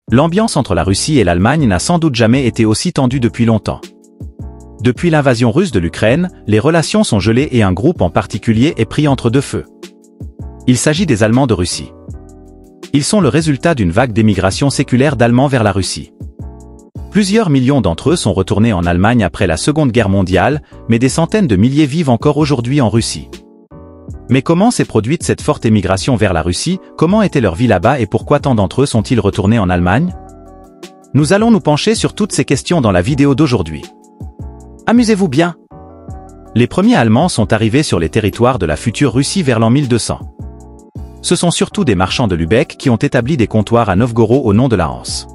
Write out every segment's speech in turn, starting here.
L'ambiance entre la Russie et l'Allemagne n'a sans doute jamais été aussi tendue depuis longtemps. Depuis l'invasion russe de l'Ukraine, les relations sont gelées et un groupe en particulier est pris entre deux feux. Il s'agit des Allemands de Russie. Ils sont le résultat d'une vague d'émigration séculaire d'Allemands vers la Russie. Plusieurs millions d'entre eux sont retournés en Allemagne après la Seconde Guerre mondiale, mais des centaines de milliers vivent encore aujourd'hui en Russie. Mais comment s'est produite cette forte émigration vers la Russie, comment était leur vie là-bas et pourquoi tant d'entre eux sont-ils retournés en Allemagne? Nous allons nous pencher sur toutes ces questions dans la vidéo d'aujourd'hui. Amusez-vous bien! Les premiers Allemands sont arrivés sur les territoires de la future Russie vers l'an 1200. Ce sont surtout des marchands de Lübeck qui ont établi des comptoirs à Novgorod au nom de la Hanse.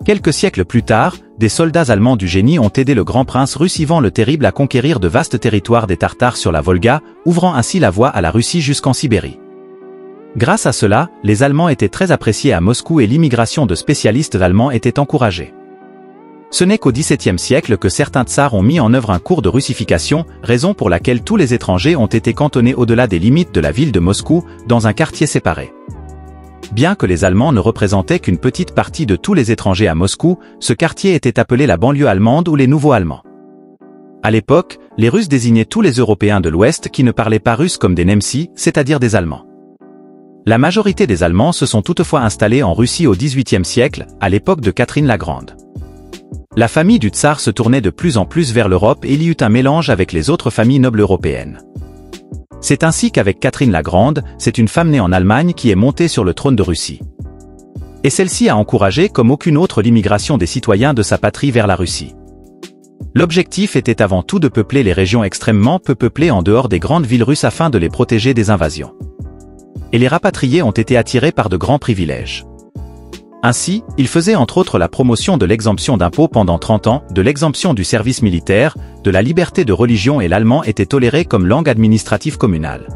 Quelques siècles plus tard, des soldats allemands du génie ont aidé le grand prince russe Ivan le Terrible à conquérir de vastes territoires des Tartares sur la Volga, ouvrant ainsi la voie à la Russie jusqu'en Sibérie. Grâce à cela, les Allemands étaient très appréciés à Moscou et l'immigration de spécialistes allemands était encouragée. Ce n'est qu'au XVIIe siècle que certains tsars ont mis en œuvre un cours de russification, raison pour laquelle tous les étrangers ont été cantonnés au-delà des limites de la ville de Moscou, dans un quartier séparé. Bien que les Allemands ne représentaient qu'une petite partie de tous les étrangers à Moscou, ce quartier était appelé la banlieue allemande ou les Nouveaux Allemands. À l'époque, les Russes désignaient tous les Européens de l'Ouest qui ne parlaient pas russe comme des Nemsi, c'est-à-dire des Allemands. La majorité des Allemands se sont toutefois installés en Russie au XVIIIe siècle, à l'époque de Catherine la Grande. La famille du tsar se tournait de plus en plus vers l'Europe et il y eut un mélange avec les autres familles nobles européennes. C'est ainsi qu'avec Catherine la Grande, c'est une femme née en Allemagne qui est montée sur le trône de Russie. Et celle-ci a encouragé comme aucune autre l'immigration des citoyens de sa patrie vers la Russie. L'objectif était avant tout de peupler les régions extrêmement peu peuplées en dehors des grandes villes russes afin de les protéger des invasions. Et les rapatriés ont été attirés par de grands privilèges. Ainsi, il faisait entre autres la promotion de l'exemption d'impôts pendant 30 ans, de l'exemption du service militaire, de la liberté de religion et l'allemand était toléré comme langue administrative communale.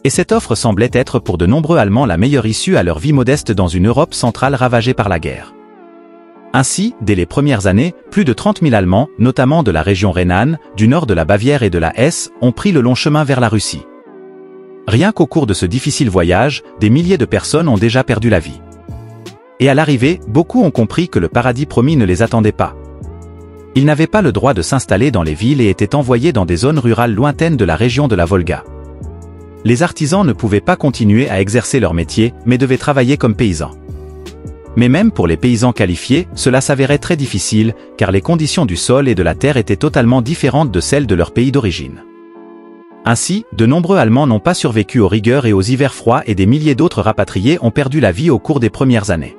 Et cette offre semblait être pour de nombreux Allemands la meilleure issue à leur vie modeste dans une Europe centrale ravagée par la guerre. Ainsi, dès les premières années, plus de 30 000 Allemands, notamment de la région rhénane, du nord de la Bavière et de la Hesse, ont pris le long chemin vers la Russie. Rien qu'au cours de ce difficile voyage, des milliers de personnes ont déjà perdu la vie. Et à l'arrivée, beaucoup ont compris que le paradis promis ne les attendait pas. Ils n'avaient pas le droit de s'installer dans les villes et étaient envoyés dans des zones rurales lointaines de la région de la Volga. Les artisans ne pouvaient pas continuer à exercer leur métier, mais devaient travailler comme paysans. Mais même pour les paysans qualifiés, cela s'avérait très difficile, car les conditions du sol et de la terre étaient totalement différentes de celles de leur pays d'origine. Ainsi, de nombreux Allemands n'ont pas survécu aux rigueurs et aux hivers froids et des milliers d'autres rapatriés ont perdu la vie au cours des premières années.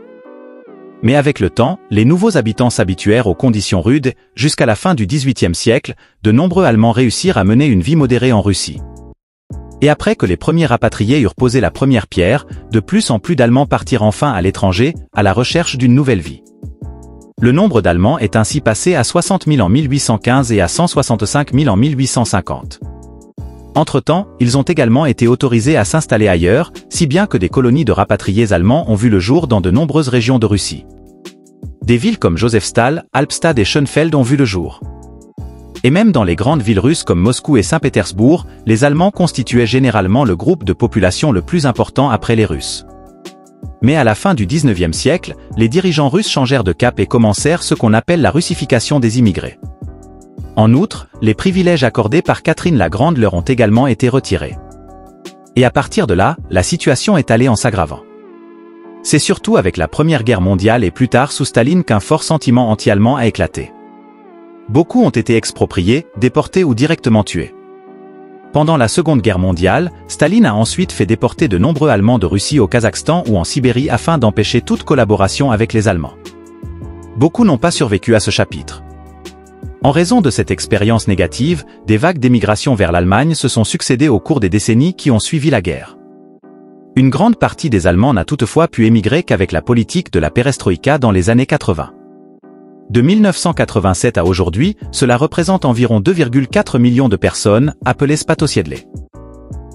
Mais avec le temps, les nouveaux habitants s'habituèrent aux conditions rudes, jusqu'à la fin du XVIIIe siècle, de nombreux Allemands réussirent à mener une vie modérée en Russie. Et après que les premiers rapatriés eurent posé la première pierre, de plus en plus d'Allemands partirent enfin à l'étranger, à la recherche d'une nouvelle vie. Le nombre d'Allemands est ainsi passé à 60 000 en 1815 et à 165 000 en 1850. Entre-temps, ils ont également été autorisés à s'installer ailleurs, si bien que des colonies de rapatriés allemands ont vu le jour dans de nombreuses régions de Russie. Des villes comme Josefstal, Albstadt et Schönfeld ont vu le jour. Et même dans les grandes villes russes comme Moscou et Saint-Pétersbourg, les Allemands constituaient généralement le groupe de population le plus important après les Russes. Mais à la fin du XIXe siècle, les dirigeants russes changèrent de cap et commencèrent ce qu'on appelle la russification des immigrés. En outre, les privilèges accordés par Catherine la Grande leur ont également été retirés. Et à partir de là, la situation est allée en s'aggravant. C'est surtout avec la Première Guerre mondiale et plus tard sous Staline qu'un fort sentiment anti-allemand a éclaté. Beaucoup ont été expropriés, déportés ou directement tués. Pendant la Seconde Guerre mondiale, Staline a ensuite fait déporter de nombreux Allemands de Russie au Kazakhstan ou en Sibérie afin d'empêcher toute collaboration avec les Allemands. Beaucoup n'ont pas survécu à ce chapitre. En raison de cette expérience négative, des vagues d'émigration vers l'Allemagne se sont succédées au cours des décennies qui ont suivi la guerre. Une grande partie des Allemands n'a toutefois pu émigrer qu'avec la politique de la perestroïka dans les années 80. De 1987 à aujourd'hui, cela représente environ 2,4 millions de personnes, appelées spatosiedlés.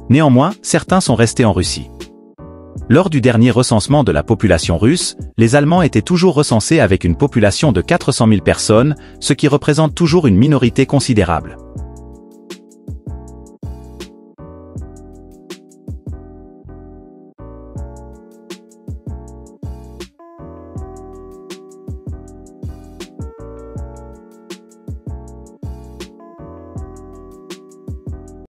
Néanmoins, certains sont restés en Russie. Lors du dernier recensement de la population russe, les Allemands étaient toujours recensés avec une population de 400 000 personnes, ce qui représente toujours une minorité considérable.